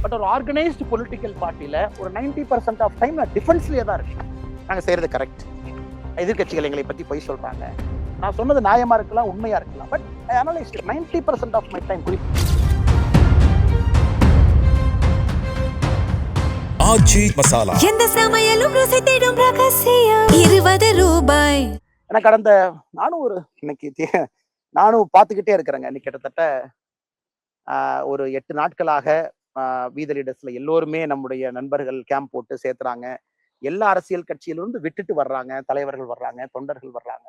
But ஒரு organised political பார்ட்டியில ஒரு 90% of time நான் டிஃபென்ஸ்லயே தான் இருக்கு. நாங்க செய்யறது கரெக்ட். எதிர்கட்சிகள் எங்களை பத்தி பொய் சொல்றாங்க. நான் சொன்னது நியாயமா இருக்கலாம், உண்மையா இருக்கலாம். But I analyse 90% of my time. Aachi Masala எந்த சமையலும் ருசி தேடும் ரகசியம் 20 ரூபாய். எனக்கு கடந்த நானும் பார்த்துக்கிட்டே இருக்கிறேங்க. இன்னைக்கு கிட்டத்தட்ட ஒரு 8 நாட்களாக வீத லீடர்ஸ்ல எல்லோருமே நம்முடைய நண்பர்கள் கேம்ப் போட்டு சேர்த்துறாங்க. எல்லா அரசியல் கட்சியிலிருந்து விட்டுட்டு வர்றாங்க, தலைவர்கள் வர்றாங்க, தொண்டர்கள் வர்றாங்க.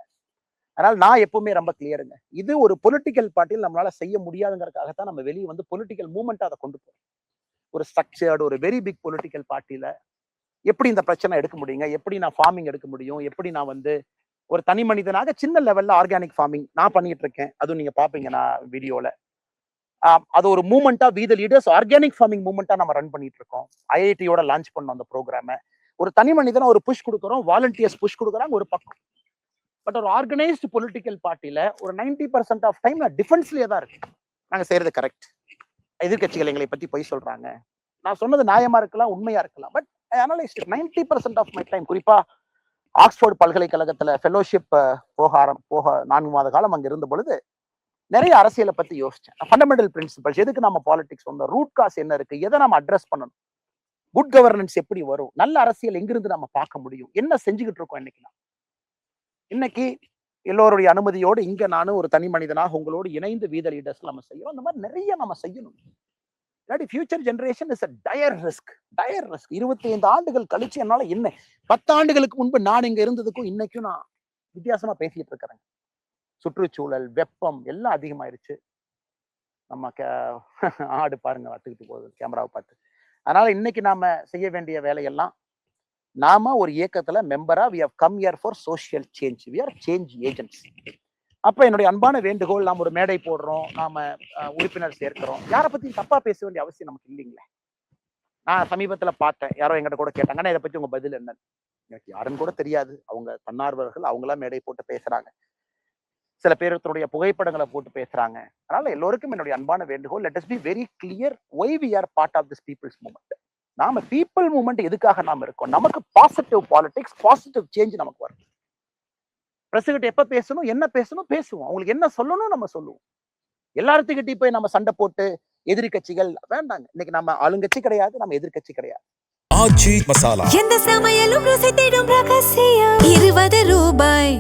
அதனால நான் எப்பவுமே ரொம்ப கிளியருங்க. இது ஒரு பொலிட்டிக்கல் பார்ட்டியில் நம்மளால செய்ய முடியாதுங்கிறதுக்காகத்தான் நம்ம வெளியே வந்து பொலிட்டிக்கல் மூவ்மெண்ட் அதை கொண்டு போறோம். ஒரு ஸ்ட்ரக்சர்டு ஒரு வெரி பிக் பொலிட்டிக்கல் பார்ட்டியில எப்படி இந்த பிரச்சனை எடுக்க முடியுங்க, எப்படி நான் ஃபார்மிங் எடுக்க முடியும், எப்படி நான் வந்து ஒரு தனி மனிதனாக சின்ன லெவல்ல ஆர்கானிக் ஃபார்மிங் நான் பண்ணிட்டு இருக்கேன். அதுவும் நீங்க பாப்பீங்க நான் வீடியோல. அது ஒரு மூவ்மெண்டா வீத லீடர்ஸ் ஆர்கானிக் ஃபார்மிங் மூவ்மெண்டா நம்ம ரன் பண்ணிட்டு இருக்கோம். ஐஐடியோட லான்ச் பண்ணோம் அந்த ப்ரோக்ராம. ஒரு தனி மனிதனா ஒரு புஷ் கொடுக்குறோம், வாலண்டியர்ஸ் புஷ் கொடுக்குறாங்க ஒரு பக்கம். பட் ஒரு ஆர்கனைஸ்டு பொலிட்டிக்கல் பார்ட்டியில ஒரு 90% ஆஃப் டைம் நான் டிஃபென்ஸ்லயே தான் இருக்கு. நாங்க செய்யறது கரெக்ட். எதிர்கட்சிகள் எங்களை பத்தி பொய் சொல்றாங்க. நான் சொன்னது நியாயமா இருக்கலாம், உண்மையா இருக்கலாம். But I analyse 90% of my time. குறிப்பா ஆக்ஸ்போர்ட் பல்கலைக்கழகத்துல ஃபெலோஷிப் போக 4 மாத காலம் அங்க இருந்த பொழுது நிறைய அரசியலை பத்தி யோசிச்சேன். ஃபண்டமெண்டல் பிரின்சிபல்ஸ், எதுக்கு நம்ம பாலிடிக்ஸ் வந்தோம், ரூட் காஸ் என்ன இருக்கு, எதை நம்ம அட்ரஸ் பண்ணணும், குட் கவர்னன்ஸ் எப்படி வரும், நல்ல அரசியல் எங்கிருந்து நம்ம பார்க்க முடியும், என்ன செஞ்சுக்கிட்டு இருக்கோம் இன்னைக்கு எல்லோருடைய அனுமதியோடு இங்க நானும் ஒரு தனி மனிதனாக உங்களோடு இணைந்து வீத லீடர்ஸ் நம்ம செய்யறோம். இந்த மாதிரி நிறைய நம்ம செய்யணும். இல்லாட்டி future generation is dire risk. 25 ஆண்டுகள் கழிச்சு என்னால என்ன 10 ஆண்டுகளுக்கு முன்பு நான் இங்க இருந்ததுக்கும் இன்னைக்கும் நான் வித்தியாசமா பேசிட்டு இருக்கிறேன். சுற்றுச்சூழல், வெப்பம் எல்லாம் அதிகமாயிருச்சு. நம்ம ஆடு பாருங்க வத்துக்கிட்டு போகுது கேமராவை பார்த்து. அதனால இன்னைக்கு நாம செய்ய வேண்டிய வேலையெல்லாம், நாம ஒரு இயக்கத்துல மெம்பரா we have come here for social change. we are change agents. அப்ப என்னுடைய அன்பான வேண்டுகோள், நாம் ஒரு மேடை போடுறோம், நாம உறுப்பினர் சேர்க்கிறோம், யாரை பத்தி தப்பா பேச வேண்டிய அவசியம் நமக்கு இல்லைங்களே. நான் சமீபத்துல பார்த்தேன், யாரோ எங்கிட்ட கூட கேட்டாங்க, ஆனா இதை பத்தி உங்க பதில் என்னன்னு. எனக்கு யாருன்னு கூட தெரியாது. அவங்க தன்னார்வர்கள், அவங்களா மேடை போட்டு பேசுறாங்க. சில பேருடைய புகைப்படங்களை போட்டு பேசுறாங்க. அதனால எல்லோருக்கும் என்னுடைய அன்பான வேண்டுகோள், let us be very clear why we are part of this people's movement. நாம பீப்புள் மூவ்மெண்ட் எதுக்காக நாம இருக்கோம், நமக்கு பாசிட்டிவ் பாலிடிக்ஸ், பாசிட்டிவ் சேஞ்ச் நமக்கு வரும். பிரசிடென்ட் எப்ப பேசணும், என்ன பேசணும் பேசுவோம், அவங்களுக்கு என்ன சொல்லணும் நம்ம சொல்லுவோம். எல்லாத்துக்கிட்டே போய் நம்ம சண்டை போட்டு எதிரி கட்சிகள் வேண்டாங்க. இன்னைக்கு நம்ம ஆளுங்கட்சி கிடையாது, நம்ம எதிர்கட்சி கிடையாது. ஆச்சி மசாலா எந்த சமையலும் ருசி தேடும் ரகசியம் 20 ரூபாய்.